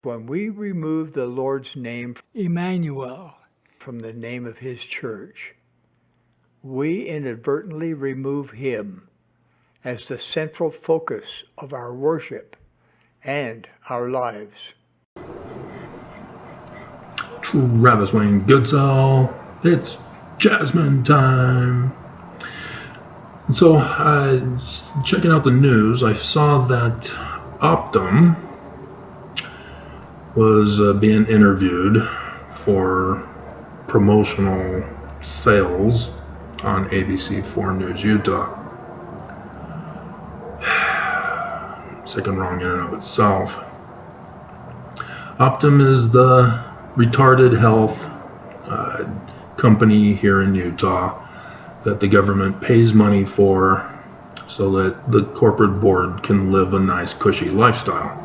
When we remove the Lord's name, Emmanuel, from the name of his church, we inadvertently remove him as the central focus of our worship and our lives. Travis Wayne Goodsell, it's Jasmine time. And so, checking out the news, I saw that Optum was being interviewed for promotional sales on ABC4 News Utah. Sick and wrong in and of itself. Optum is the retarded health company here in Utah that the government pays money for so that the corporate board can live a nice cushy lifestyle.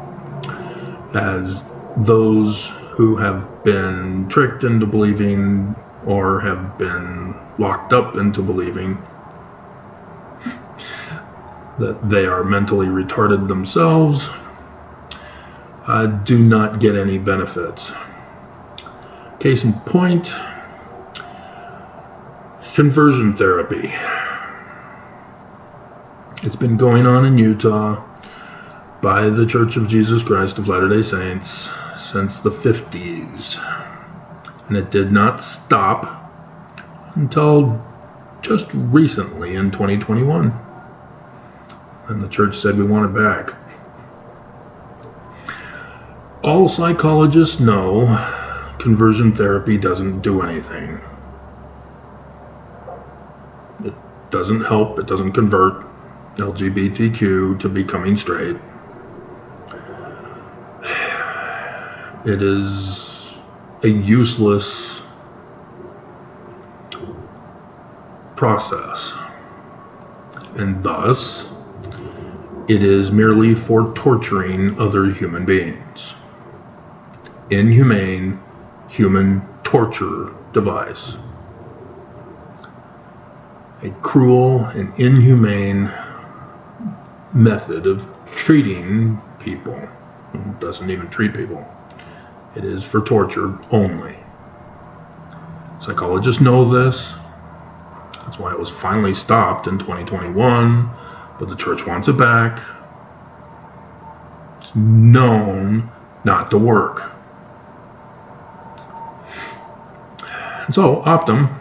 As those who have been tricked into believing or have been locked up into believing that they are mentally retarded themselves do not get any benefits. Case in point, conversion therapy. It's been going on in Utah by the Church of Jesus Christ of Latter-day Saints since the 50s. And it did not stop until just recently in 2021. And the church said we want it back. All psychologists know conversion therapy doesn't do anything. It doesn't help, it doesn't convert LGBTQ to becoming straight. It is a useless process, and thus it is merely for torturing other human beings. Inhumane human torture device. A cruel and inhumane method of treating people. It doesn't even treat people. It is for torture only. Psychologists know this. That's why it was finally stopped in 2021, but the church wants it back. It's known not to work. And so Optum,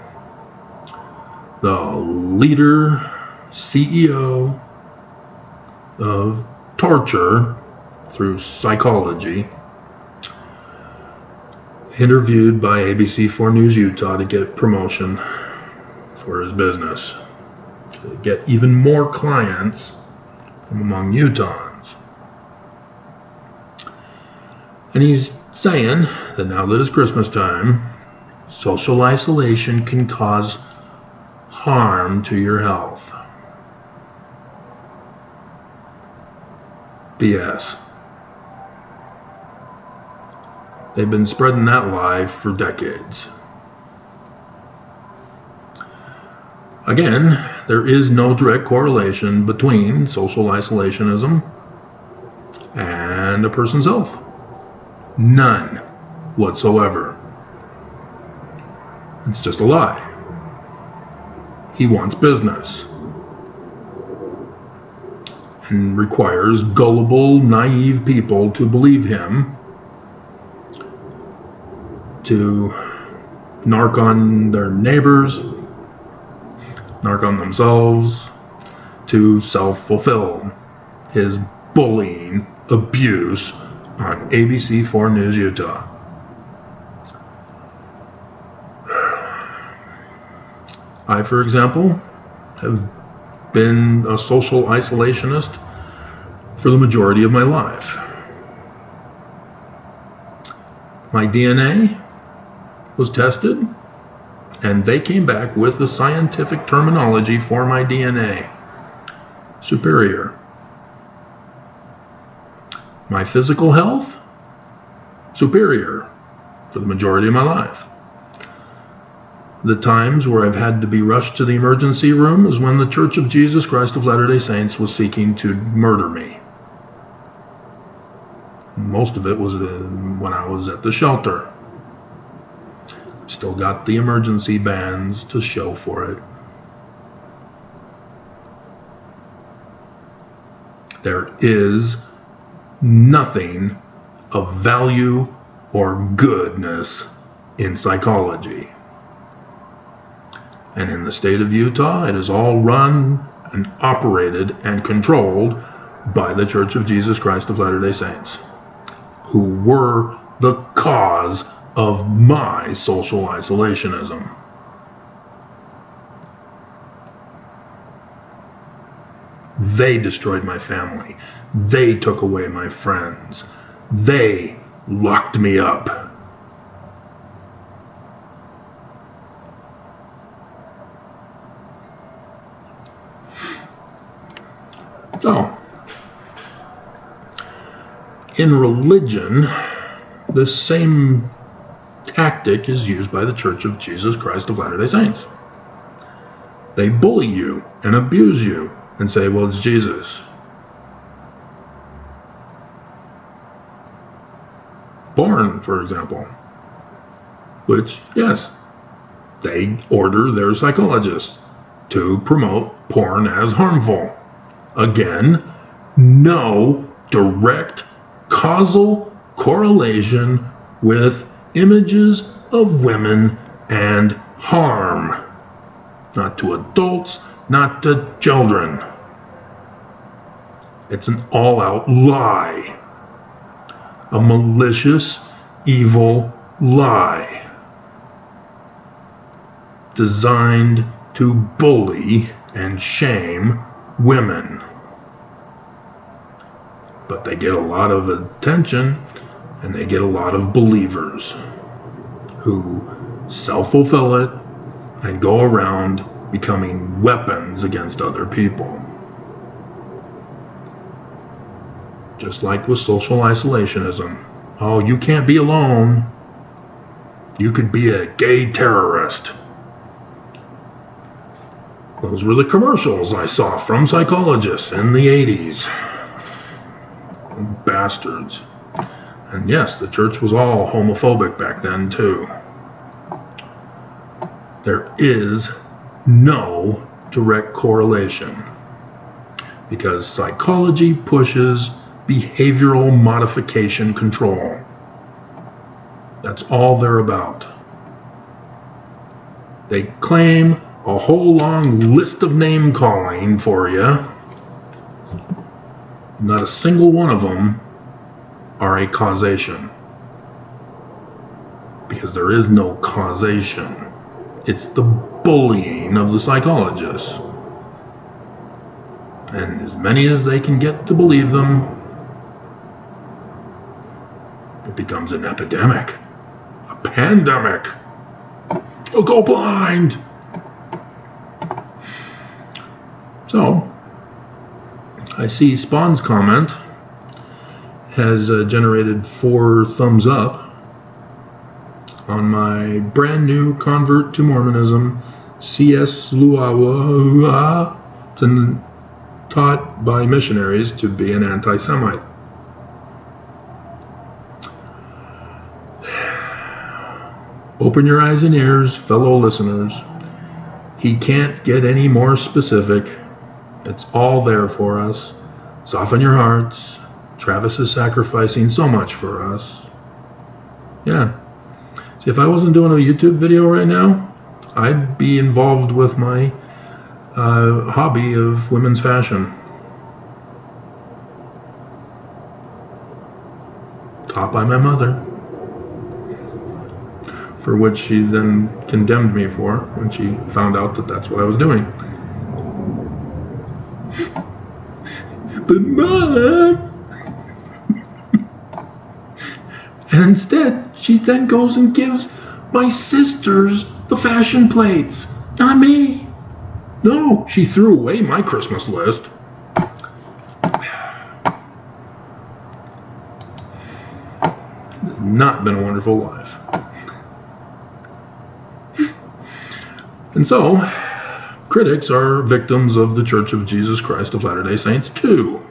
the leader, CEO of torture through psychology, interviewed by ABC4 News Utah to get promotion for his business, to get even more clients from among Utahns. And he's saying that now that it's Christmas time, social isolation can cause harm to your health. BS. They've been spreading that lie for decades. Again, there is no direct correlation between social isolationism and a person's health. None whatsoever. It's just a lie. He wants business and requires gullible, naive people to believe him, to narc on their neighbors, narc on themselves, to self-fulfill his bullying abuse on ABC4 News Utah. I, for example, have been a social isolationist for the majority of my life. My DNA was tested, and they came back with the scientific terminology for my DNA. Superior. My physical health? Superior for the majority of my life. The times where I've had to be rushed to the emergency room is when the Church of Jesus Christ of Latter-day Saints was seeking to murder me. most of it was when I was at the shelter. Still got the emergency bands to show for it. There is nothing of value or goodness in psychology. And in the state of Utah, it is all run and operated and controlled by the Church of Jesus Christ of Latter-day Saints, who were the cause of my social isolationism. They destroyed my family. They took away my friends. They locked me up. So, in religion, the same tactic is used by the Church of Jesus Christ of Latter-day Saints. They bully you and abuse you and say, well, it's Jesus. Porn, for example, which, yes, they order their psychologists to promote porn as harmful. Again, no direct causal correlation with images of women and harm. Not to adults, not to children. It's an all-out lie. A malicious, evil lie. Designed to bully and shame women. But they get a lot of attention and they get a lot of believers who self-fulfill it and go around becoming weapons against other people. Just like with social isolationism. Oh, you can't be alone. You could be a gay terrorist. Those were the commercials I saw from psychologists in the 80s. Bastards. And yes, the church was all homophobic back then too. There is no direct correlation because psychology pushes behavioral modification control. That's all they're about. They claim a whole long list of name calling for you. Not a single one of them are a causation. Because there is no causation. It's the bullying of the psychologists. And as many as they can get to believe them, it becomes an epidemic. A pandemic. You'll go blind. So, I see Spawn's comment has generated 4 thumbs up on my brand new convert to Mormonism, C.S. Luawa, taught by missionaries to be an anti-Semite. Open your eyes and ears, fellow listeners. He can't get any more specific. It's all there for us. Soften your hearts. Travis is sacrificing so much for us. Yeah. See, if I wasn't doing a YouTube video right now, I'd be involved with my hobby of women's fashion. Taught by my mother. For which she then condemned me for when she found out that that's what I was doing. But Mom! And instead, she then goes and gives my sisters the fashion plates, not me. No, she threw away my Christmas list. It has not been a wonderful life. And so, critics are victims of the Church of Jesus Christ of Latter-day Saints too.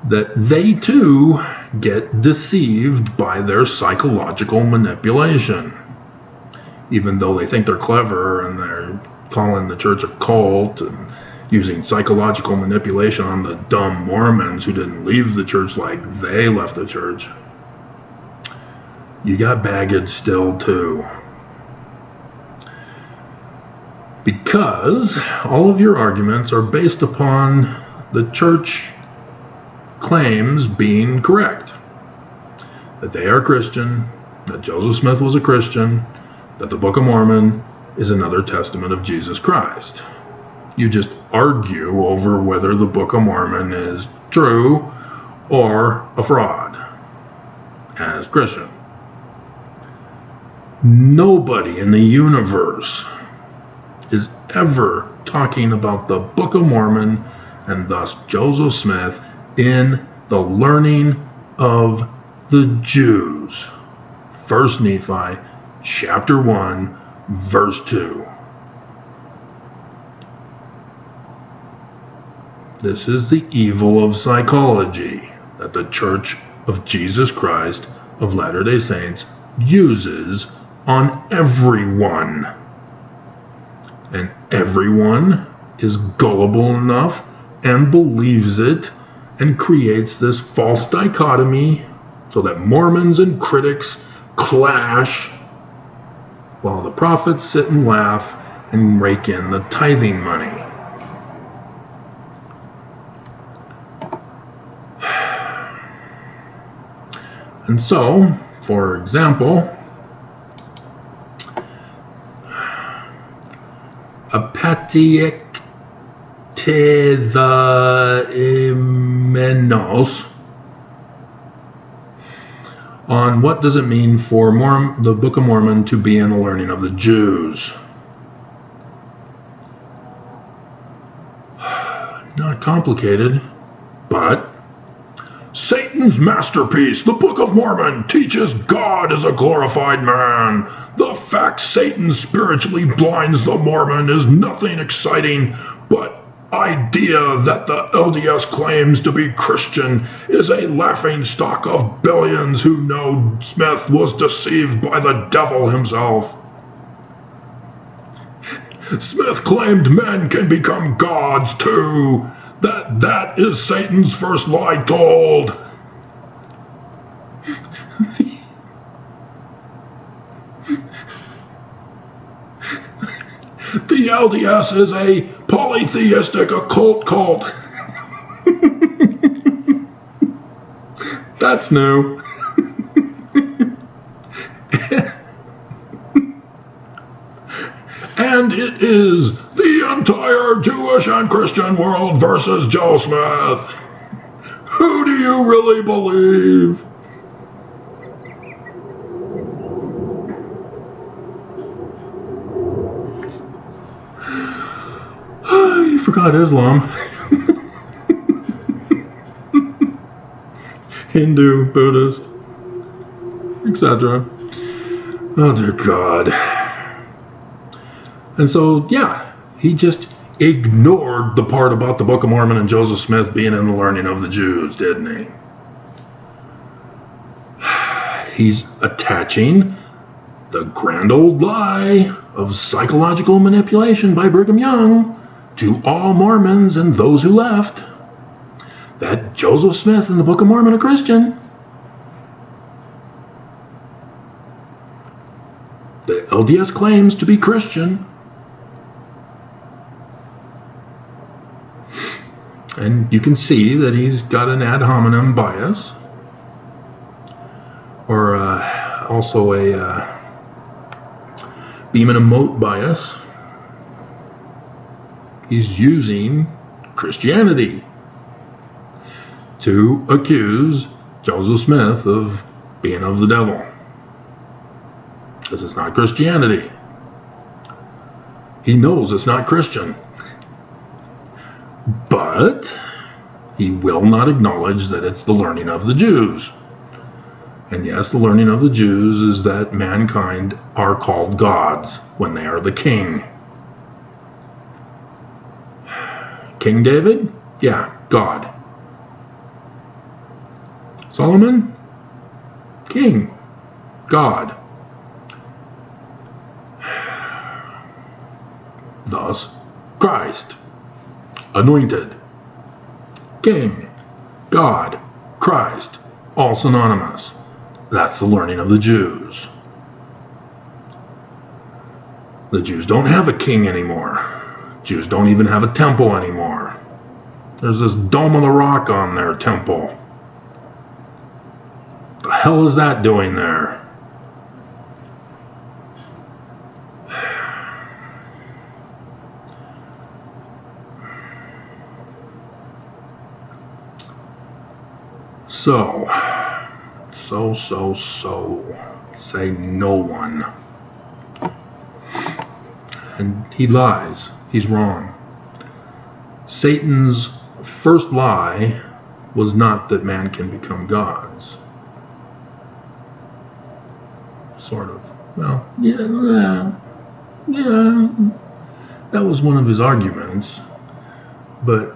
that they too get deceived by their psychological manipulation. Even though they think they're clever and they're calling the church a cult and using psychological manipulation on the dumb Mormons who didn't leave the church like they left the church, you got baggage still too. Because all of your arguments are based upon the church claims being correct. That they are Christian, that Joseph Smith was a Christian, that the Book of Mormon is another testament of Jesus Christ. You just argue over whether the Book of Mormon is true or a fraud as Christian. Nobody in the universe is ever talking about the Book of Mormon and thus Joseph Smith in the learning of the Jews. 1 Nephi chapter 1 verse 2. This is the evil of psychology that the Church of Jesus Christ of Latter-day Saints uses on everyone. And everyone is gullible enough and believes it and creates this false dichotomy so that Mormons and critics clash while the prophets sit and laugh and rake in the tithing money. And so, for example, apatiektethemenos on what does it mean for the Book of Mormon to be in the learning of the Jews. Not complicated, but Satan's masterpiece, the Book of Mormon, teaches God is a glorified man. The fact Satan spiritually blinds the Mormon is nothing exciting, but idea that the LDS claims to be Christian is a laughingstock of billions who know Smith was deceived by the devil himself. Smith claimed men can become gods too. That is Satan's first lie told. The LDS is a polytheistic occult cult. That's new. And it is the entire Jewish and Christian world versus Joe Smith. Who do you really believe? You forgot Islam. Hindu, Buddhist, etc. Oh dear God. And so, yeah, he just ignored the part about the Book of Mormon and Joseph Smith being in the learning of the Jews, didn't he? He's attaching the grand old lie of psychological manipulation by Brigham Young to all Mormons and those who left, that Joseph Smith and the Book of Mormon are Christian. The LDS claims to be Christian. And you can see that he's got an ad hominem bias, or also a beam and emote bias. He's using Christianity to accuse Joseph Smith of being of the devil. Because it's not Christianity. He knows it's not Christian. But he will not acknowledge that it's the learning of the Jews. And yes, the learning of the Jews is that mankind are called gods when they are the king. King David? Yeah, God. Solomon? King. God. Thus, Christ. Anointed. King. God. Christ. All synonymous. That's the learning of the Jews. The Jews don't have a king anymore. Jews don't even have a temple anymore. There's this Dome of the Rock on their temple. What the hell is that doing there? So, say no one. And he lies. He's wrong. Satan's first lie was not that man can become gods. Sort of. Well, yeah. That was one of his arguments. But,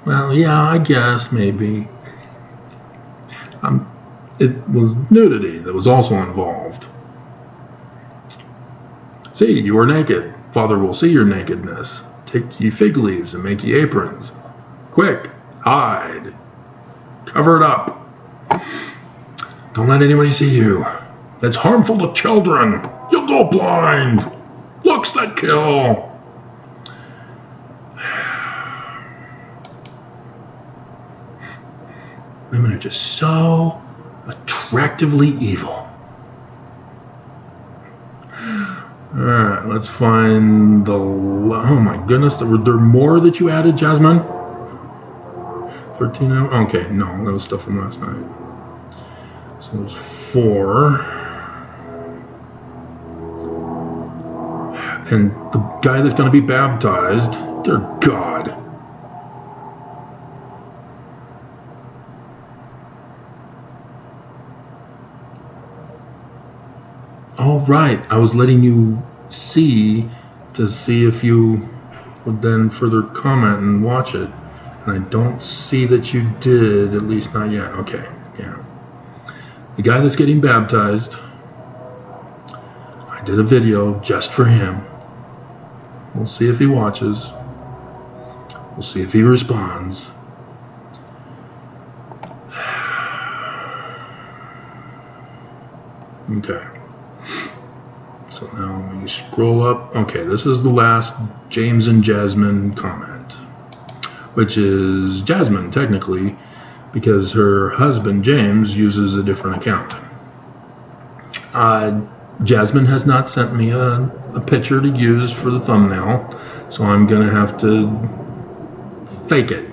well, yeah, I guess, maybe. It was nudity that was also involved. See, you are naked. Father will see your nakedness. Take ye fig leaves and make ye aprons. Quick, hide. Cover it up. Don't let anybody see you. That's harmful to children. You'll go blind. Looks that kill. Women are just so attractively evil. Alright, let's find the... Oh my goodness, were there more that you added, Jasmine? 13 hours? Okay, no, that was stuff from last night. So there's 4. And the guy that's going to be baptized, dear God. All right, I was letting you see to see if you would then further comment and watch it. And I don't see that you did, at least not yet. Okay, yeah. The guy that's getting baptized, I did a video just for him. We'll see if he watches. We'll see if he responds. Okay. So now when you scroll up, okay, this is the last James and Jasmine comment, which is Jasmine technically, because her husband James uses a different account. Jasmine has not sent me a picture to use for the thumbnail, so I'm gonna have to fake it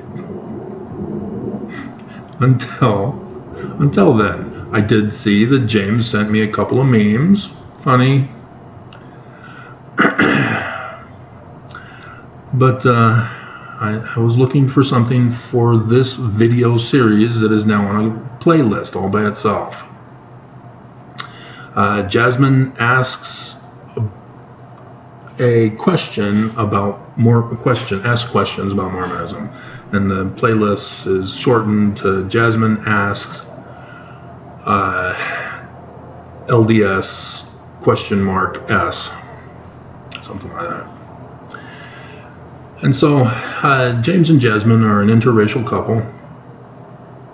until then. I did see that James sent me a couple of memes, funny. But I was looking for something for this video series that is now on a playlist all by itself. Jasmine asks a question about asks questions about Mormonism, and the playlist is shortened to Jasmine asks LDS ? S, something like that. And so James and Jasmine are an interracial couple,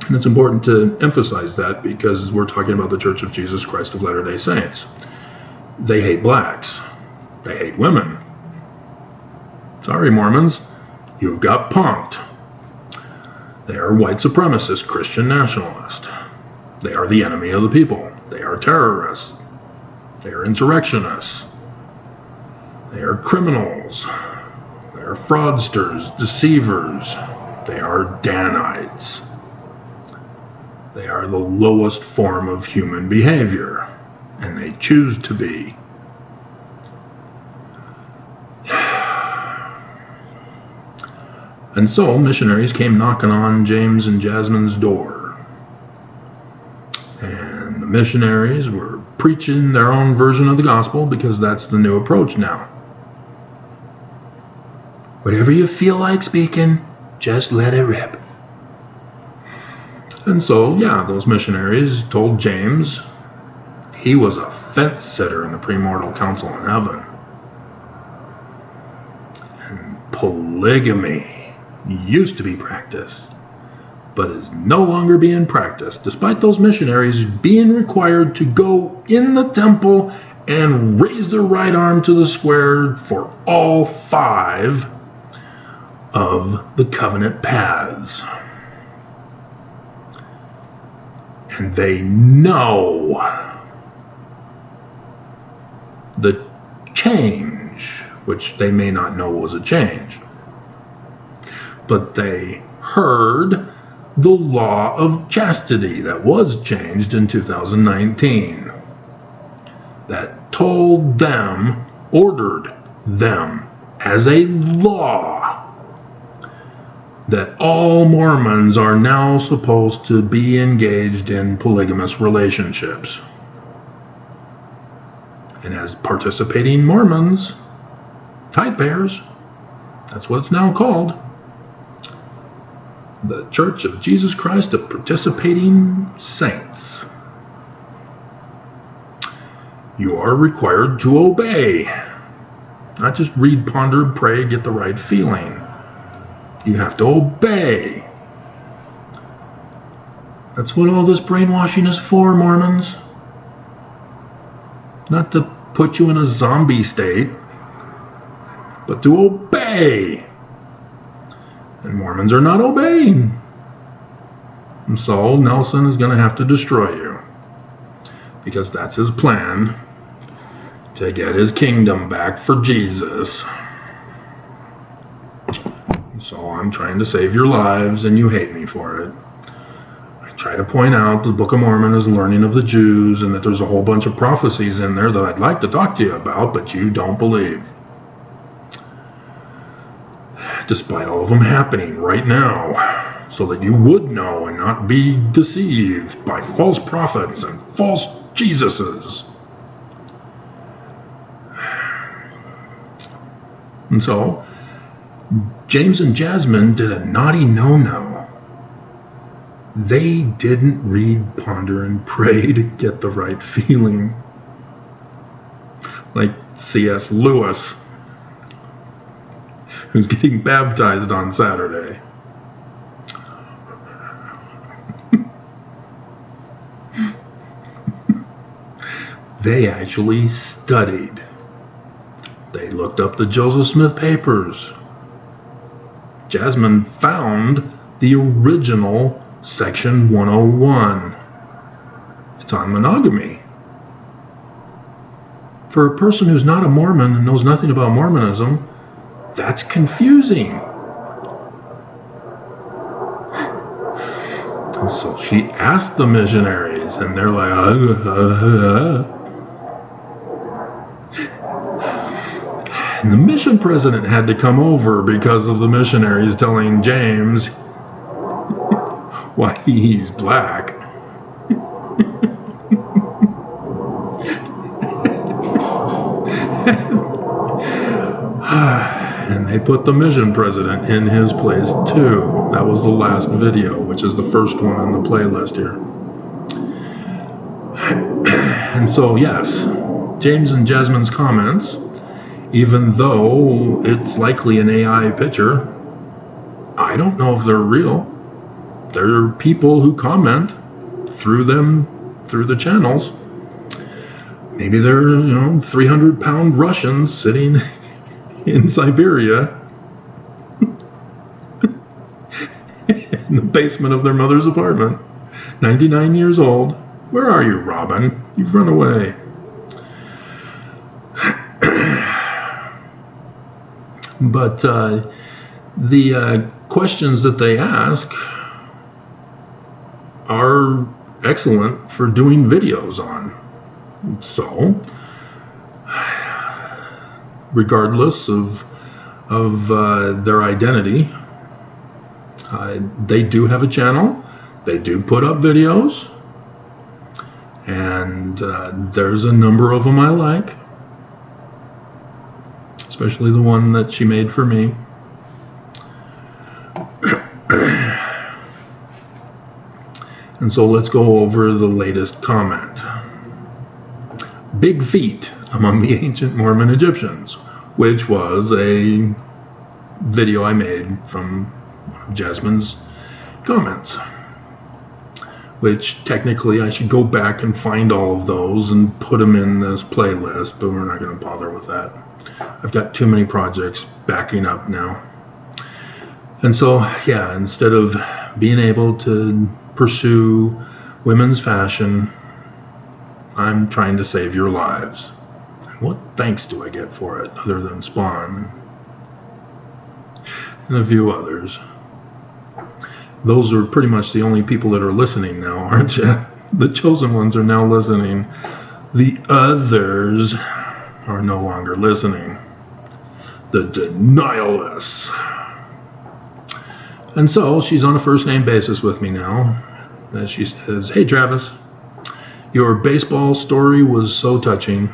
and it's important to emphasize that because we're talking about the Church of Jesus Christ of Latter-day Saints. They hate blacks. They hate women. Sorry, Mormons, you've got punked. They are white supremacist Christian nationalists. They are the enemy of the people. They are terrorists. They are insurrectionists. They are criminals. They are fraudsters, deceivers. They are Danites. They are the lowest form of human behavior, and they choose to be. And so missionaries came knocking on James and Jasmine's door. And the missionaries were preaching their own version of the gospel because that's the new approach now. Whatever you feel like speaking, just let it rip. And so, yeah, those missionaries told James he was a fence sitter in the premortal council in heaven. And polygamy used to be practiced, but is no longer being practiced, despite those missionaries being required to go in the temple and raise their right arm to the square for all 5 of the covenant paths. And they know the change, which they may not know was a change, but they heard the law of chastity that was changed in 2019, that told them, ordered them as a law, that all Mormons are now supposed to be engaged in polygamous relationships. And as participating Mormons, tithe payers, that's what it's now called, the Church of Jesus Christ of Participating Saints, you are required to obey. Not just read, ponder, pray, get the right feeling. You have to obey. That's what all this brainwashing is for, Mormons. Not to put you in a zombie state, but to obey. And Mormons are not obeying. And so Nelson is going to have to destroy you, because that's his plan to get his kingdom back for Jesus. So I'm trying to save your lives, and you hate me for it. I try to point out the Book of Mormon is learning of the Jews, and that there's a whole bunch of prophecies in there that I'd like to talk to you about, but you don't believe. Despite all of them happening right now, so that you would know and not be deceived by false prophets and false Jesuses. And so, James and Jasmine did a naughty no-no. They didn't read, ponder, and pray to get the right feeling. Like C.S. Lewis, who's getting baptized on Saturday. They actually studied. They looked up the Joseph Smith papers. Jasmine found the original section 101. It's on monogamy. For a person who's not a Mormon and knows nothing about Mormonism, that's confusing. And so she asked the missionaries, and they're like, And the mission president had to come over because of the missionaries telling James why he's black. And they put the mission president in his place too. That was the last video, which is the first one on the playlist here. And so, yes, James and Jasmine's comments, even though it's likely an AI picture, I don't know if they're real. There are people who comment through the channels. Maybe they're, 300-pound Russians sitting in Siberia in the basement of their mother's apartment. 99 years old. Where are you, Robin? You've run away. But the questions that they ask are excellent for doing videos on. So, regardless of their identity, they do have a channel. They do put up videos. And there's a number of them I like. Especially the one that she made for me. And so let's go over the latest comment. Big feet among the ancient Mormon Egyptians, which was a video I made from one of Jasmine's comments, which technically I should go back and find all of those and put them in this playlist, but we're not going to bother with that. I've got too many projects backing up now. And so, yeah, instead of being able to pursue women's fashion, I'm trying to save your lives. What thanks do I get for it, other than Spawn and a few others? Those are pretty much the only people that are listening now, aren't you? The chosen ones are now listening. The others are no longer listening. The denialists. And so she's on a first name basis with me now. And she says, "Hey Travis, your baseball story was so touching.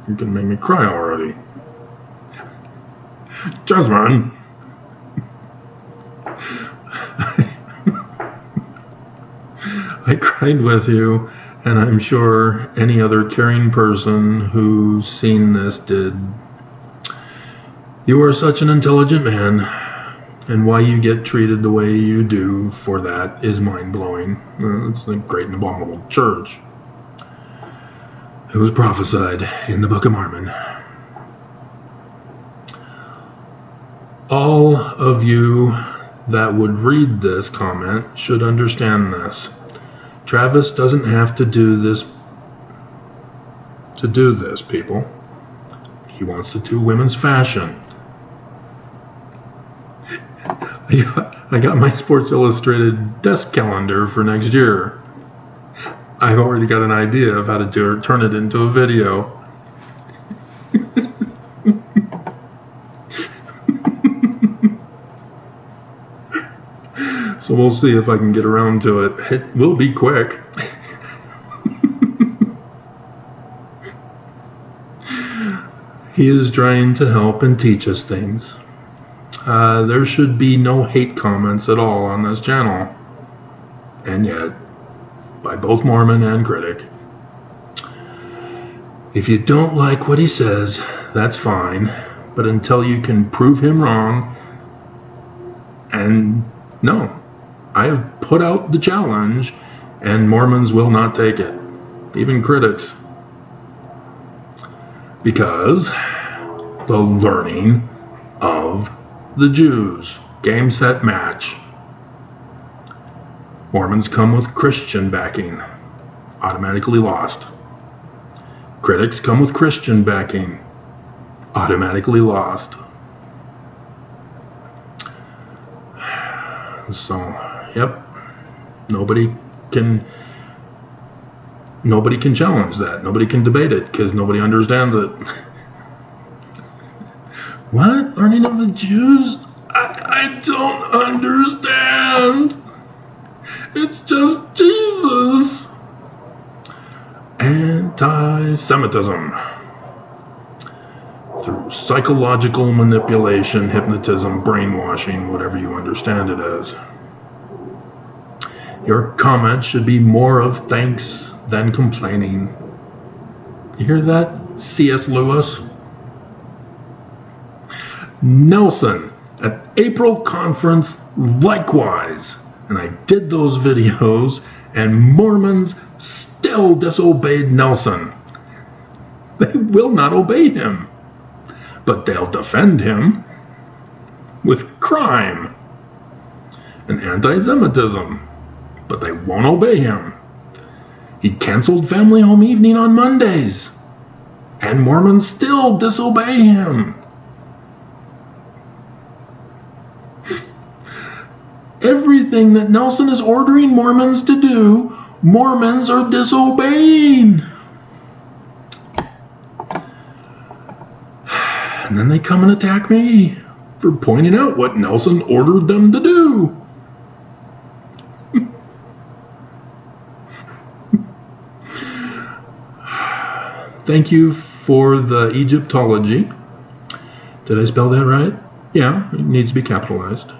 You're gonna make me cry already. Jasmine." I cried with you, and I'm sure any other caring person who's seen this did. You are such an intelligent man, and why you get treated the way you do for that is mind-blowing. It's the great and abominable church. It was prophesied in the Book of Mormon. All of you that would read this comment should understand this. Travis doesn't have to do this, people. He wants to do women's fashion. I got my Sports Illustrated desk calendar for next year. I've already got an idea of how to turn it into a video. So we'll see if I can get around to it. It will be quick. He is trying to help and teach us things. There should be no hate comments at all on this channel. And yet, by both Mormon and critic. If you don't like what he says, that's fine. But until you can prove him wrong, and no, I have put out the challenge, and Mormons will not take it. Even critics. Because the learning of the Jews. Game, set, match. Mormons come with Christian backing. Automatically lost. Critics come with Christian backing. Automatically lost. So, yep. Nobody can challenge that. Nobody can debate it because nobody understands it. What? Learning of the Jews? I don't understand. It's just Jesus. Anti-Semitism. Through psychological manipulation, hypnotism, brainwashing, whatever you understand it as. Your comment should be more of thanks than complaining. You hear that, C.S. Lewis? Nelson, at April conference, likewise. And I did those videos, and Mormons still disobeyed Nelson. They will not obey him. But they'll defend him with crime and anti-Semitism. But they won't obey him. He canceled Family Home Evening on Mondays. And Mormons still disobey him. Everything that Nelson is ordering Mormons to do, Mormons are disobeying. And then they come and attack me for pointing out what Nelson ordered them to do. Thank you for the Egyptology. Did I spell that right? Yeah, it needs to be capitalized.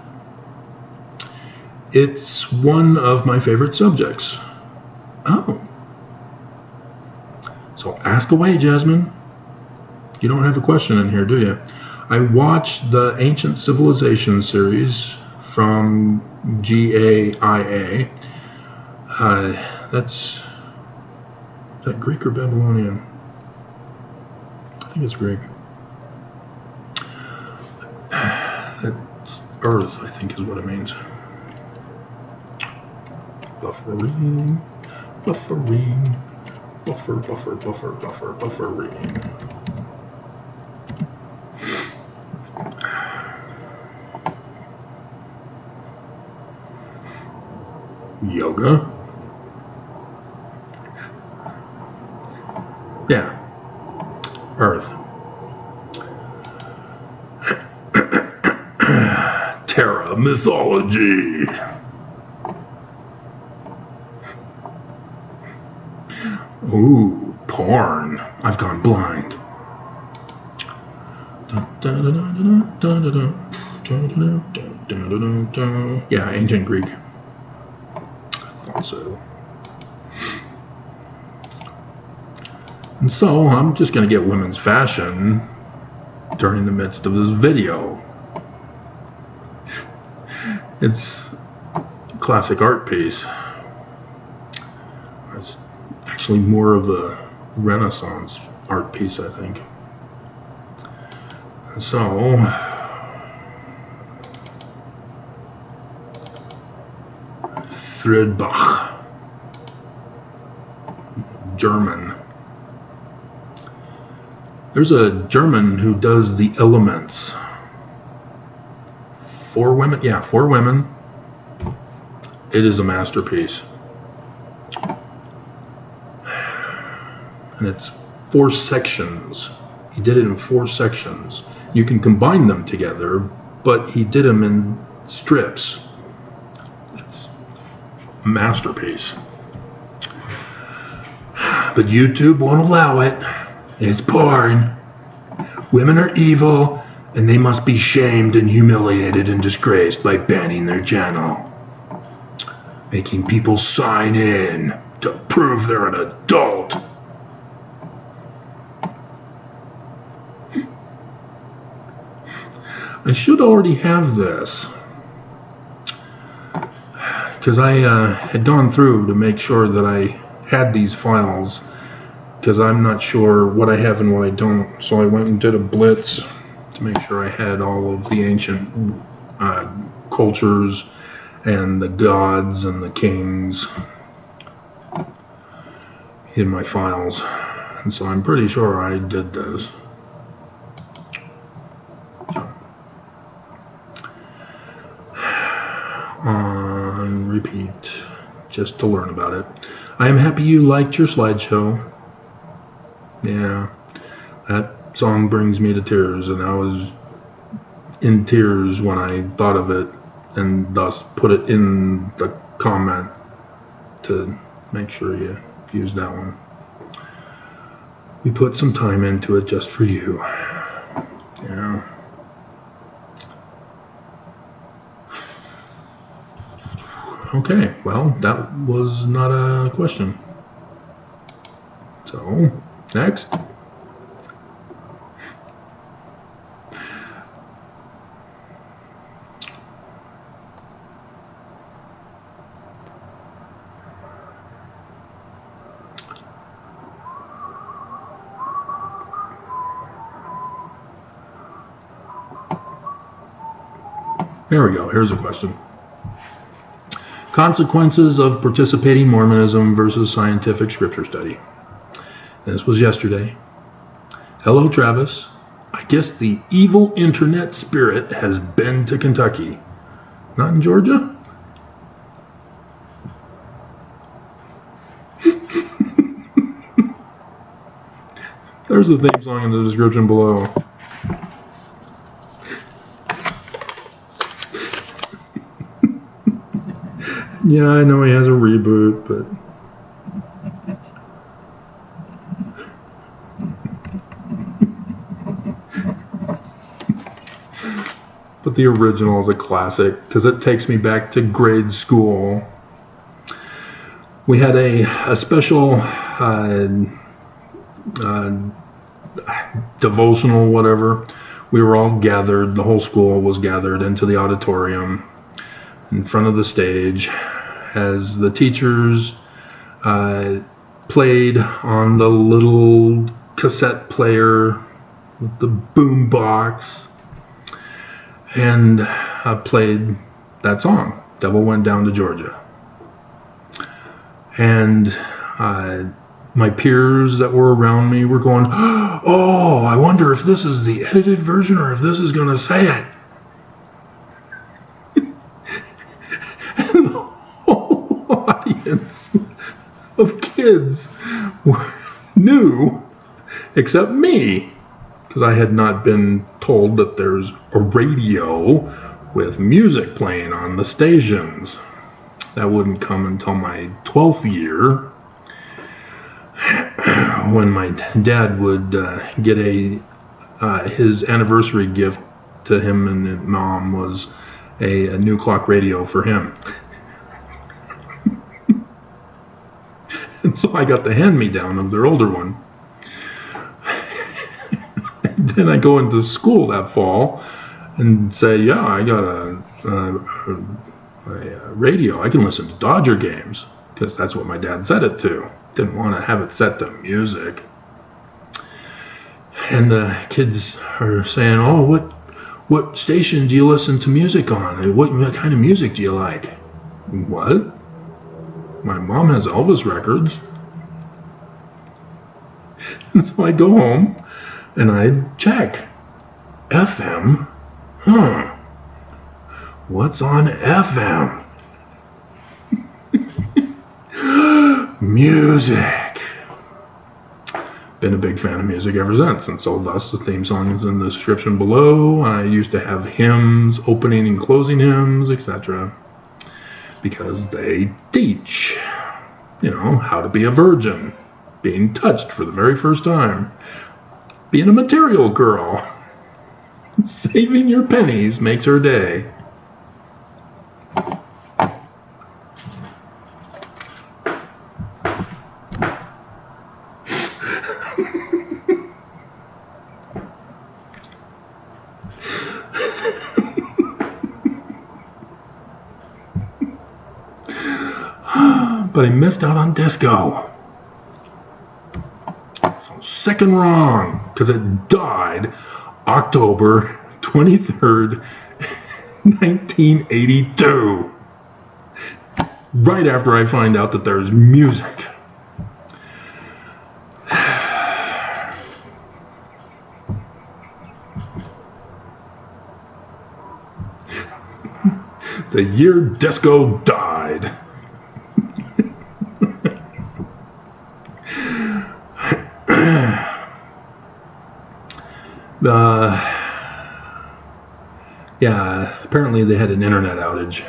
It's one of my favorite subjects. Oh. So ask away, Jasmine. You don't have a question in here, do you? I watched the Ancient Civilization series from GAIA. Is that Greek or Babylonian? I think it's Greek. That's Earth, I think is what it means. Buffering. Buffering. Buffering. Yoga. Yeah. Earth. Terra mythology. Ooh, porn. I've gone blind. Yeah, ancient Greek. I thought so. And so I'm just going to get women's fashion during the midst of this video. It's a classic art piece. It's actually more of a Renaissance art piece, I think. So, Friedbach, German. There's a German who does the elements. 4 women, yeah, 4 women. It is a masterpiece. And it's 4 sections. He did it in 4 sections. You can combine them together, but he did them in strips. It's a masterpiece. But YouTube won't allow it. It's porn. Women are evil, and they must be shamed and humiliated and disgraced by banning their channel. Making people sign in to prove they're an adult. I should already have this, because I had gone through to make sure that I had these files, because I'm not sure what I have and what I don't. So I went and did a blitz to make sure I had all of the ancient cultures and the gods and the kings in my files. And so I'm pretty sure I did this. On repeat, just to learn about it. I am happy you liked your slideshow. Yeah, that song brings me to tears, and I was in tears when I thought of it, and thus put it in the comment to make sure you use that one. We put some time into it just for you. Yeah. Okay, well, that was not a question. So, next. There we go, here's a question. Consequences of participating Mormonism versus scientific scripture study. This was yesterday. Hello, Travis. I guess the evil internet spirit has been to Kentucky. Not in Georgia? There's the theme song in the description below. Yeah, I know he has a reboot, but... but the original is a classic because it takes me back to grade school. We had a special devotional, whatever. We were all gathered, the whole school was gathered into the auditorium in front of the stage as the teachers played on the little cassette player with the boom box and played that song, Devil Went Down to Georgia. And my peers that were around me were going, oh, I wonder if this is the edited version or if this is going to say it. And the whole audience of kids knew, except me, because I had not been told that there's a radio with music playing on the stations. That wouldn't come until my 12th year, when my dad would get his anniversary gift to him and mom was a new clock radio for him. And so I got the hand-me-down of their older one. And then I go into school that fall and say, yeah, I got a radio. I can listen to Dodger games, because that's what my dad set it to. Didn't want to have it set to music. And the kids are saying, oh, what station do you listen to music on? What kind of music do you like? What? My mom has Elvis records. And so I go home and I check. FM? What's on FM? Music. Been a big fan of music ever since, and so thus the theme song is in the description below. I used to have hymns, opening and closing hymns, etc., because they teach, how to be a virgin, being touched for the very first time, being a material girl, saving your pennies makes her day. But I missed out on disco. So sick and wrong, because it died October 23rd, 1982. Right after I find out that there's music. The year disco died. Apparently they had an internet outage.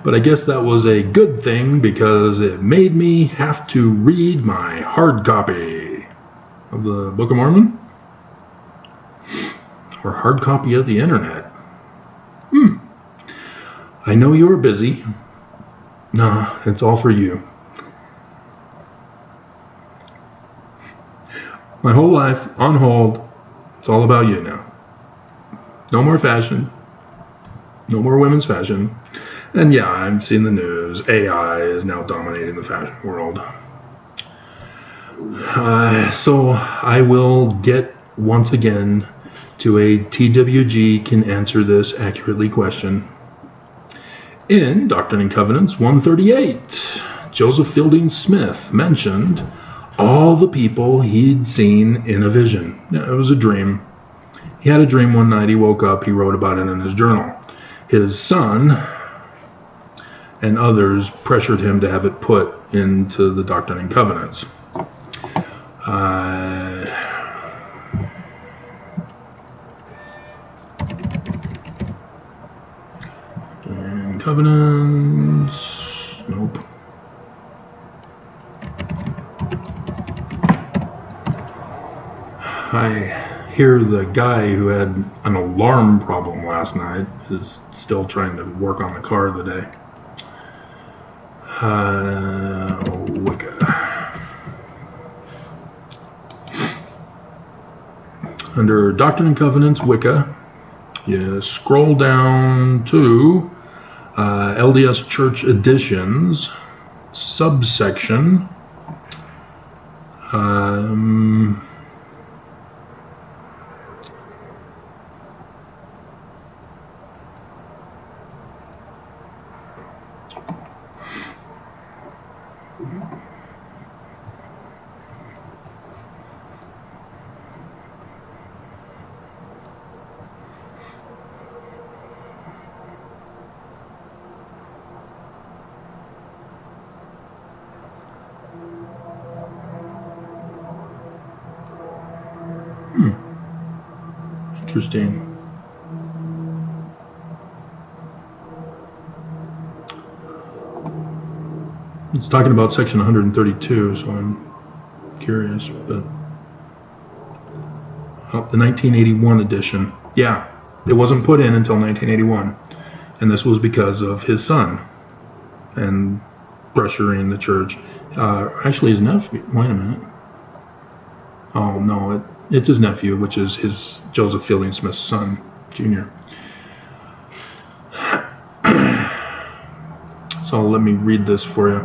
But I guess that was a good thing because it made me have to read my hard copy of the Book of Mormon. Or hard copy of the internet. I know you're busy. Nah, it's all for you. My whole life, on hold, it's all about you now. No more fashion. No more women's fashion. And yeah, I've seen the news. AI is now dominating the fashion world. So I will get once again to a TWG can answer this accurately question. In Doctrine and Covenants 138, Joseph Fielding Smith mentioned all the people he'd seen in a vision. It was a dream. He had a dream one night, he woke up, he wrote about it in his journal. His son and others pressured him to have it put into the Doctrine and Covenants. Covenants, nope. hear the guy who had an alarm problem last night is still trying to work on the car today. Wicca. Under Doctrine and Covenants, Wicca, you scroll down to LDS Church Editions, subsection. Interesting. It's talking about section 132, so I'm curious. But the 1981 edition. Yeah, it wasn't put in until 1981. And this was because of his son and pressuring the church. Actually, his nephew. Wait a minute. Oh, no, it's his nephew, which is his Joseph Fielding Smith's son, Jr. So let me read this for you.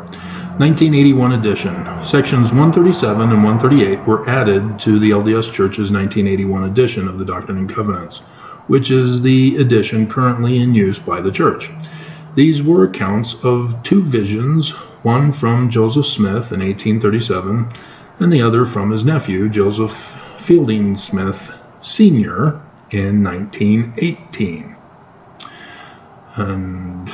1981 edition. Sections 137 and 138 were added to the LDS Church's 1981 edition of the Doctrine and Covenants, which is the edition currently in use by the Church. These were accounts of two visions, one from Joseph Smith in 1837, and the other from his nephew, Joseph Fielding Smith Sr., in 1918. And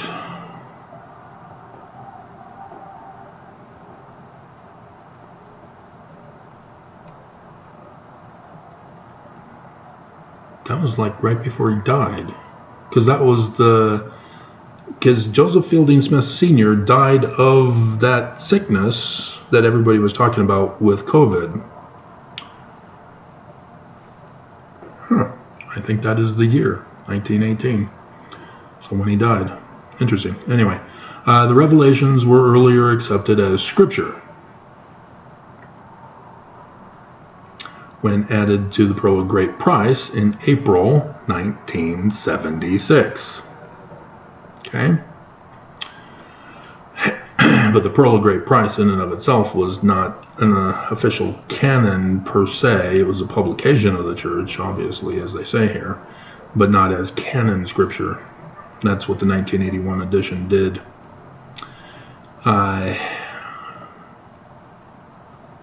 that was like right before he died, because Joseph Fielding Smith Sr. died of that sickness that everybody was talking about with COVID. I think that is the year, 1918. So when he died. Interesting. Anyway, the revelations were earlier accepted as scripture when added to the Pearl of Great Price in April 1976. Okay? But the Pearl of Great Price in and of itself was not an official canon per se. It was a publication of the church, obviously, as they say here, but not as canon scripture. That's what the 1981 edition did.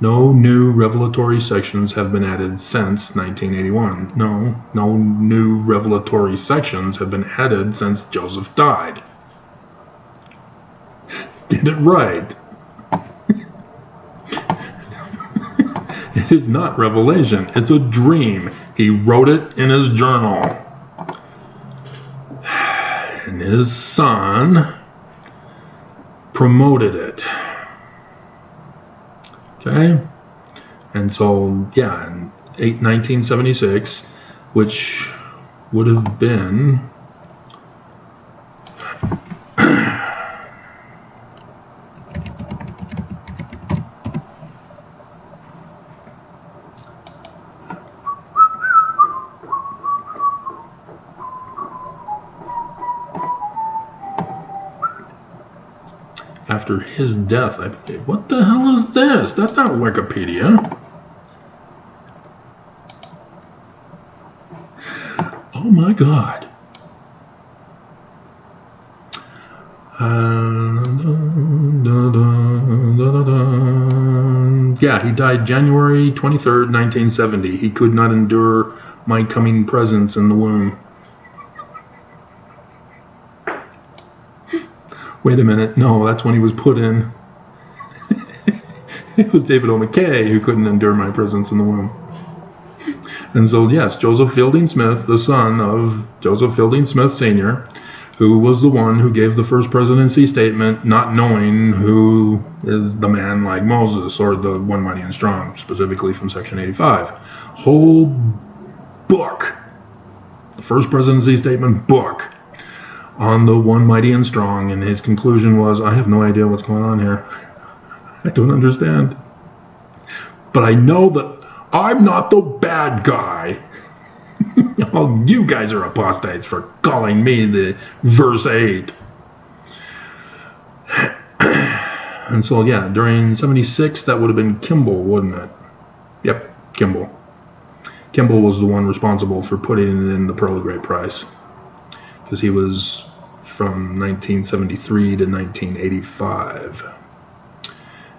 No new revelatory sections have been added since 1981. No new revelatory sections have been added since Joseph died. Get it right. It is not revelation. It's a dream. He wrote it in his journal. And his son promoted it. Okay? And so, yeah, in 1976, which would have been after his death, I believe. What the hell is this? That's not Wikipedia. Oh my God. Yeah, he died January 23rd, 1970. He could not endure my coming presence in the womb. Wait a minute. No, that's when he was put in. It was David O. McKay who couldn't endure my presence in the womb. And so, yes, Joseph Fielding Smith, the son of Joseph Fielding Smith Sr., who was the one who gave the first presidency statement, not knowing who is the man like Moses or the one mighty and strong, specifically from section 85. Whole book, the First Presidency Statement book, on the one mighty and strong, and his conclusion was, I have no idea what's going on here. I don't understand. But I know that I'm not the bad guy. Oh, you guys are apostates for calling me the verse 8. And so, yeah, during 76, that would have been Kimball, wouldn't it? Yep, Kimball. Kimball was the one responsible for putting it in the Pearl of Great Price, because he was from 1973 to 1985.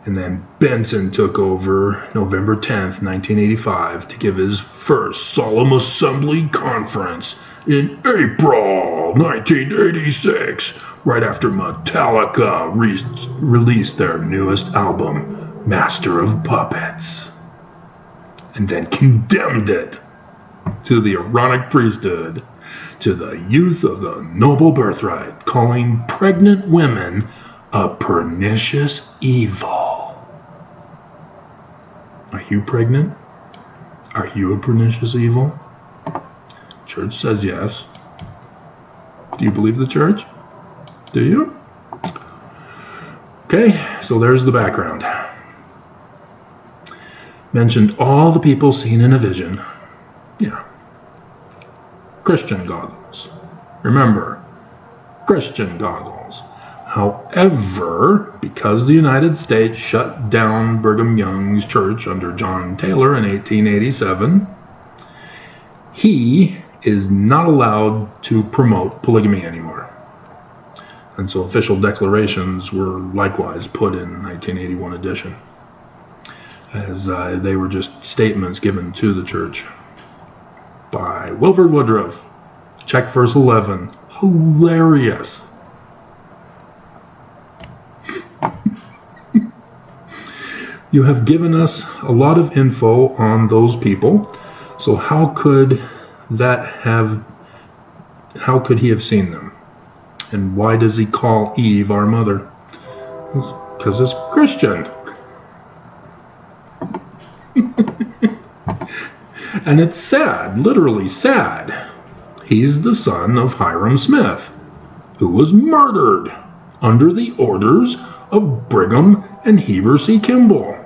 And then Benson took over November 10th, 1985, to give his first solemn assembly conference in April 1986, right after Metallica released their newest album, Master of Puppets, and then condemned it to the Aaronic priesthood, to the youth of the noble birthright, calling pregnant women a pernicious evil. Are you pregnant? Are you a pernicious evil? Church says yes. Do you believe the church? Do you? Okay, so there's the background. Mentioned all the people seen in a vision. Yeah. Christian goggles. Remember, Christian goggles. However, because the United States shut down Brigham Young's church under John Taylor in 1887, he is not allowed to promote polygamy anymore. And so official declarations were likewise put in 1981 edition, as they were just statements given to the church by Wilford Woodruff. Check verse 11. Hilarious. You have given us a lot of info on those people, so how could he have seen them? And why does he call Eve our mother? Because it's Christian. And it's sad, literally sad. He's the son of Hiram Smith, who was murdered under the orders of Brigham and Heber C. Kimball,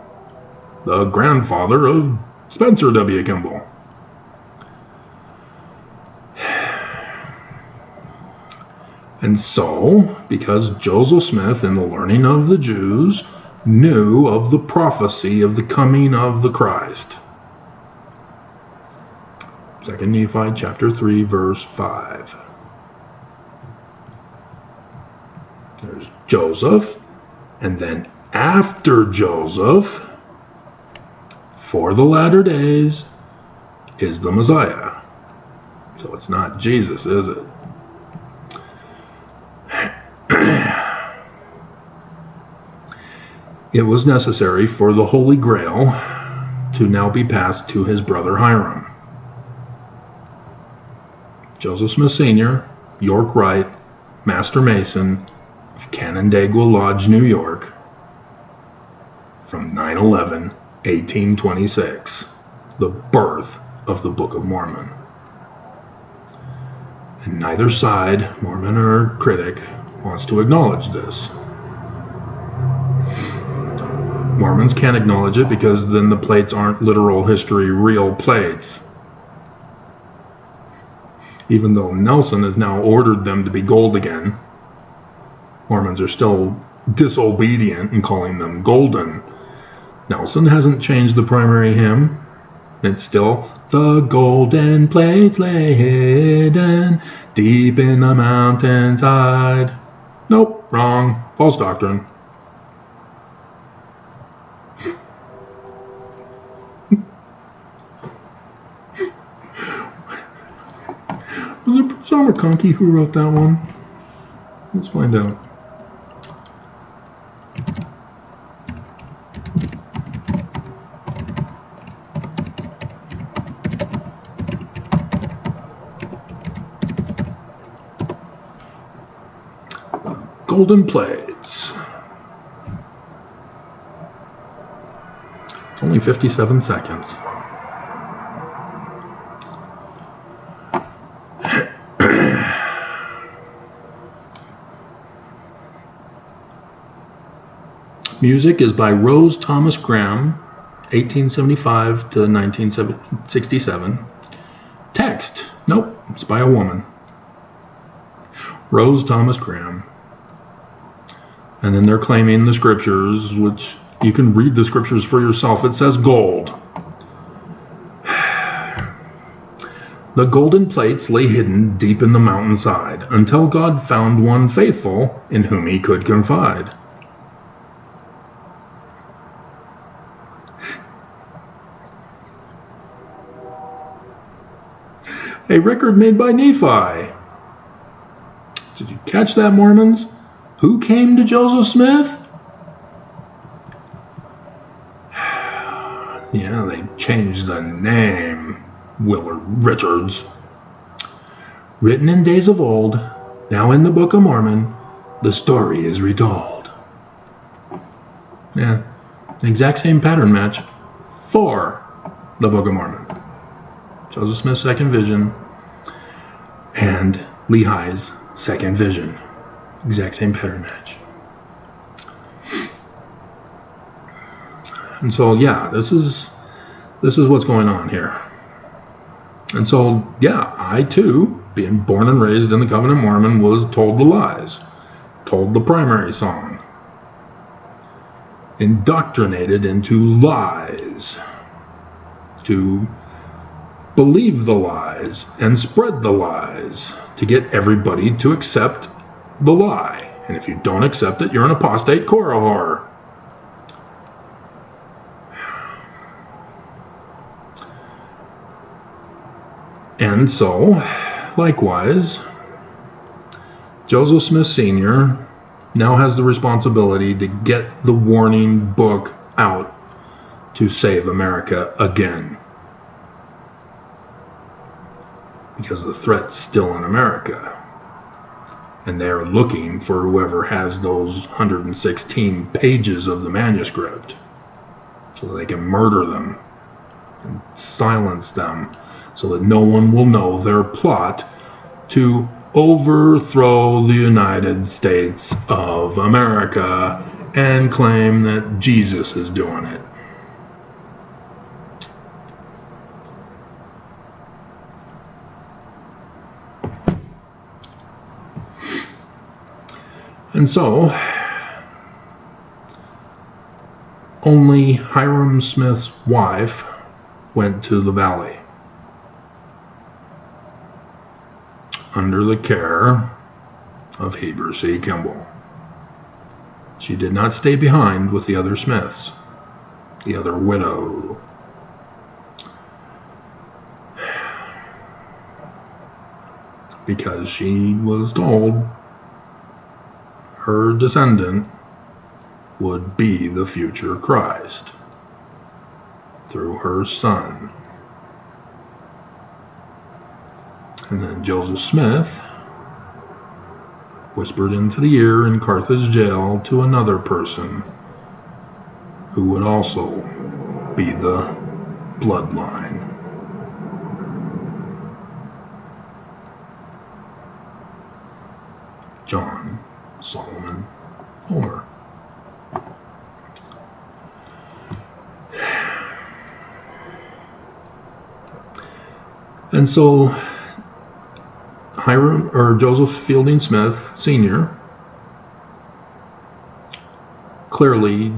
the grandfather of Spencer W. Kimball. And so, because Joseph Smith, in the learning of the Jews, knew of the prophecy of the coming of the Christ. 2 Nephi chapter 3, verse 5. There's Joseph, and then after Joseph, for the latter days, is the Messiah. So it's not Jesus, is it? It was necessary for the Holy Grail to now be passed to his brother Hiram. Joseph Smith Sr., York Wright, Master Mason of Canandaigua Lodge, New York, from 9/11, 1826, the birth of the Book of Mormon. And neither side, Mormon or critic, wants to acknowledge this. Mormons can't acknowledge it because then the plates aren't literal history, real plates. Even though Nelson has now ordered them to be gold again, Mormons are still disobedient in calling them golden. Nelson hasn't changed the primary hymn. It's still, the golden plates lay hidden deep in the mountainside. Nope, wrong. False doctrine. Was it Bruce R. McConkie who wrote that one? Let's find out. Golden plates. It's only 57 seconds. Music is by Rose Thomas Graham, 1875 to 1967. Text, nope, it's by a woman. Rose Thomas Graham. And then they're claiming the scriptures, which you can read the scriptures for yourself. It says gold. The golden plates lay hidden deep in the mountainside until God found one faithful in whom he could confide. A record made by Nephi. Did you catch that, Mormons? Who came to Joseph Smith? Yeah, they changed the name. Willard Richards. Written in days of old, now in the Book of Mormon, the story is retold. Yeah, exact same pattern match for the Book of Mormon. Joseph Smith's second vision and Lehi's second vision. Exact same pattern match. And so, yeah, this is what's going on here. And so, yeah, I too, being born and raised in the Covenant Mormon, was told the lies, told the primary song, indoctrinated into lies, to believe the lies and spread the lies, to get everybody to accept the lie. And if you don't accept it, you're an apostate Korahor. And so, likewise, Joseph Smith Sr. now has the responsibility to get the warning book out to save America again. Because the threat's still in America. And they're looking for whoever has those 116 pages of the manuscript so that they can murder them and silence them, so that no one will know their plot to overthrow the United States of America and claim that Jesus is doing it. And so, only Hyrum Smith's wife went to the valley, under the care of Heber C. Kimball. She did not stay behind with the other Smiths, the other widow. Because she was told her descendant would be the future Christ through her son. And then Joseph Smith whispered into the ear in Carthage jail to another person who would also be the bloodline. John Solomon Fulmer. And so Joseph Fielding Smith Sr. clearly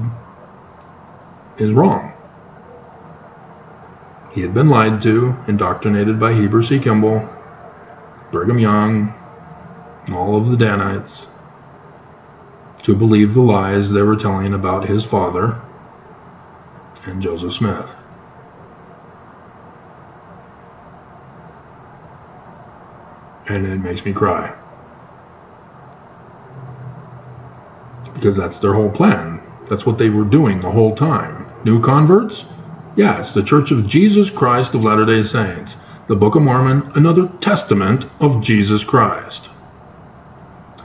is wrong. He had been lied to, indoctrinated by Heber C. Kimball, Brigham Young, and all of the Danites to believe the lies they were telling about his father and Joseph Smith. And it makes me cry. Because that's their whole plan. That's what they were doing the whole time. New converts? Yeah, it's the Church of Jesus Christ of Latter-day Saints. The Book of Mormon, another testament of Jesus Christ.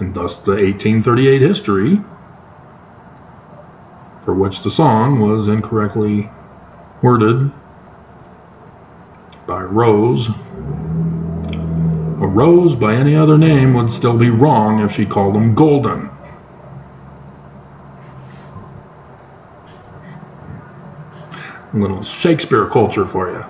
And thus the 1838 history, for which the song was incorrectly worded by Rose. A rose by any other name would still be wrong if she called them golden. A little Shakespeare culture for you.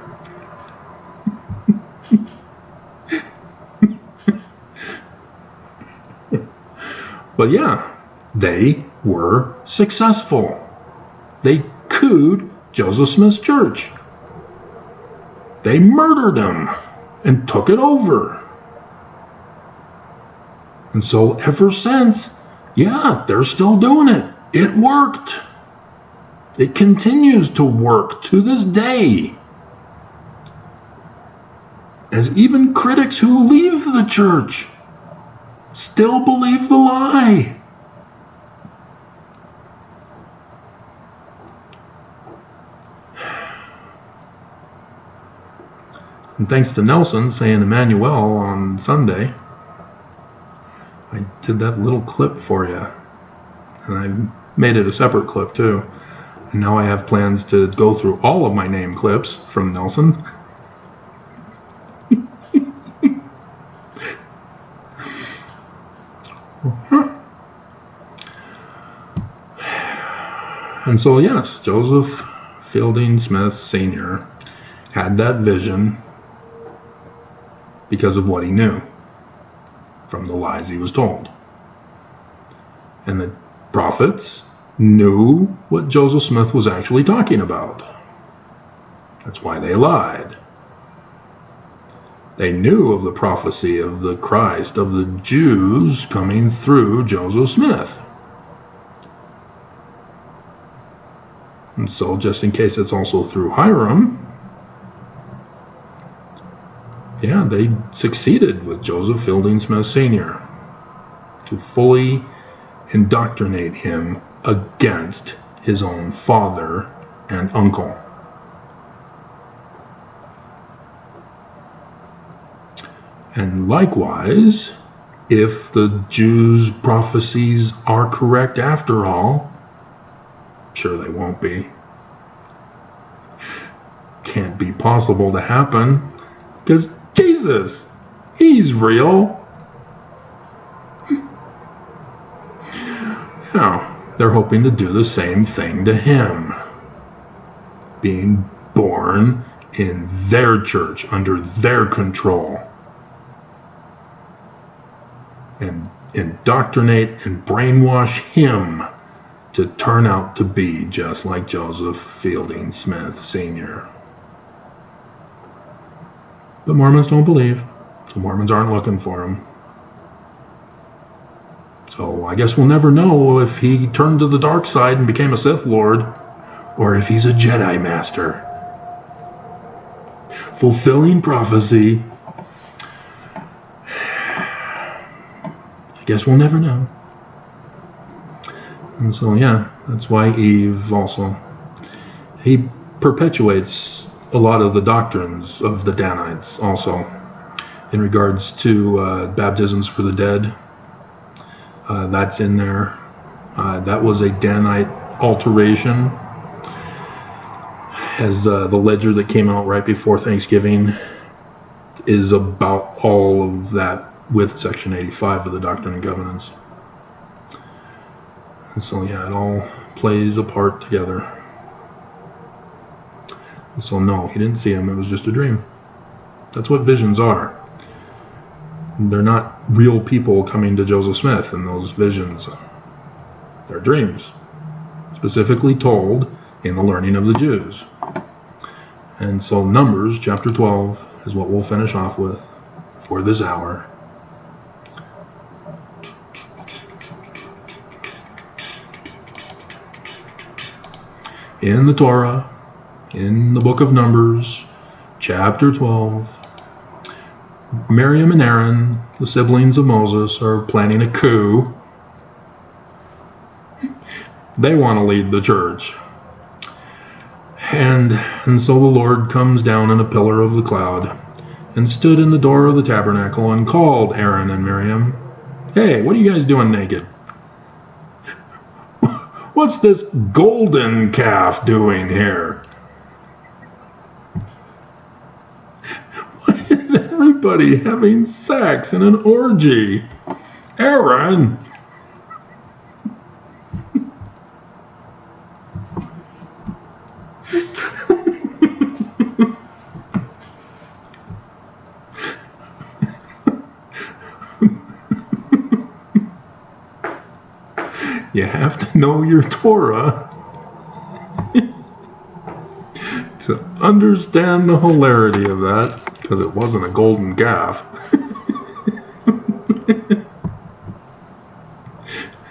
But yeah, they were successful. They cooed Joseph Smith's church. They murdered him and took it over. And so ever since, yeah, they're still doing it. It worked. It continues to work to this day. As even critics who leave the church still believe the lie. And thanks to Nelson saying Emmanuel on Sunday, I did that little clip for you. And I made it a separate clip too. And now I have plans to go through all of my name clips from Nelson. And so yes, Joseph Fielding Smith Sr. had that vision because of what he knew from the lies he was told. And the prophets knew what Joseph Smith was actually talking about. That's why they lied. They knew of the prophecy of the Christ, of the Jews coming through Joseph Smith. And so, just in case it's also through Hiram, yeah, they succeeded with Joseph Fielding Smith Sr. to fully indoctrinate him against his own father and uncle. And likewise, if the Jews' prophecies are correct after all, sure they won't be. Can't be possible to happen, because Jesus, he's real. Now, they're hoping to do the same thing to him. Being born in their church, under their control. And indoctrinate and brainwash him to turn out to be just like Joseph Fielding Smith Sr. But Mormons don't believe, so Mormons aren't looking for him. So I guess we'll never know if he turned to the dark side and became a Sith Lord, or if he's a Jedi Master. Fulfilling prophecy. I guess we'll never know. And so, yeah, that's why Eve also, he perpetuates a lot of the doctrines of the Danites also in regards to baptisms for the dead. That's in there. That was a Danite alteration, as the ledger that came out right before Thanksgiving is about all of that with Section 85 of the Doctrine and Covenants. And so, yeah, it all plays a part together. And so, no, he didn't see him. It was just a dream. That's what visions are. They're not real people coming to Joseph Smith in those visions. They're dreams, specifically told in the learning of the Jews. And so Numbers chapter 12 is what we'll finish off with for this hour. In the Torah, in the book of Numbers, chapter 12, Miriam and Aaron, the siblings of Moses, are planning a coup. They want to lead the church. And so the Lord comes down in a pillar of the cloud and stood in the door of the tabernacle and called Aaron and Miriam. Hey, what are you guys doing naked? What's this golden calf doing here? Why is everybody having sex in an orgy? Aaron! You have to know your Torah to understand the hilarity of that, because it wasn't a golden calf.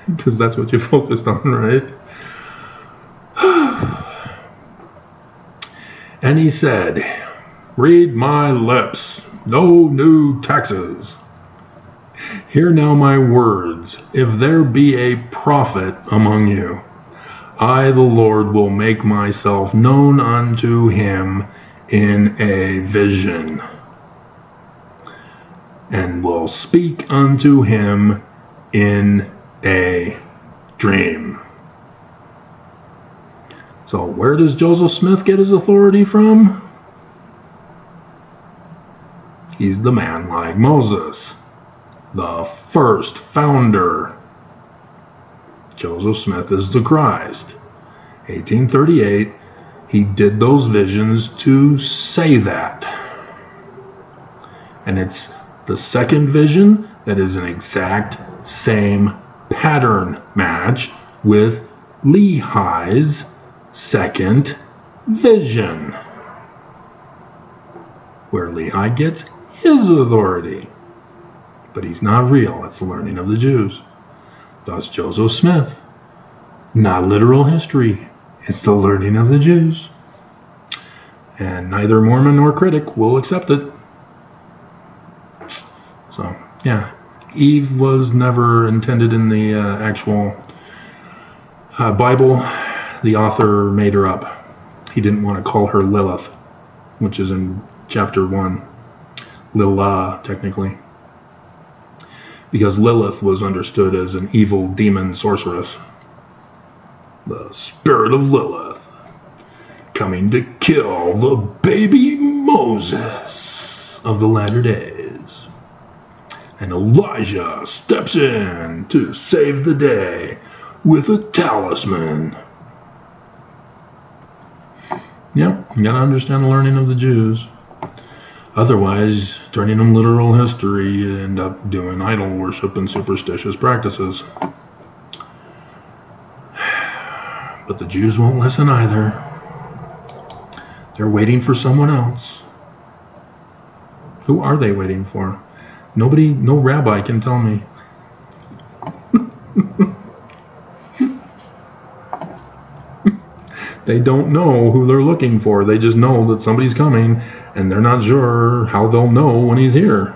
Because that's what you focused on, right? And he said, read my lips, no new taxes. Hear now my words. If there be a prophet among you, I, the Lord, will make myself known unto him in a vision, and will speak unto him in a dream. So where does Joseph Smith get his authority from? He's the man like Moses, the first founder. Joseph Smith is the Christ. 1838, he did those visions to say that. And it's the second vision that is an exact same pattern match with Lehi's second vision, where Lehi gets his authority. But he's not real. It's the learning of the Jews. Thus Joseph Smith, not literal history. It's the learning of the Jews. And neither Mormon nor critic will accept it. So, yeah. Eve was never intended in the actual Bible. The author made her up. He didn't want to call her Lilith, which is in chapter 1. Lila, technically. Because Lilith was understood as an evil demon sorceress. The spirit of Lilith, coming to kill the baby Moses of the latter days. And Elijah steps in to save the day with a talisman. Yep, you gotta understand the learning of the Jews. Otherwise, turning them literal history, you end up doing idol worship and superstitious practices. But the Jews won't listen either. They're waiting for someone else. Who are they waiting for? Nobody, no rabbi can tell me. They don't know who they're looking for. They just know that somebody's coming, and they're not sure how they'll know when he's here.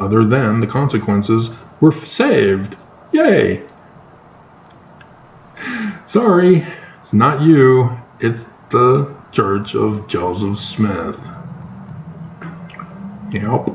Other than the consequences, we're saved. Yay! Sorry, it's not you. It's the Church of Joseph Smith. Yep.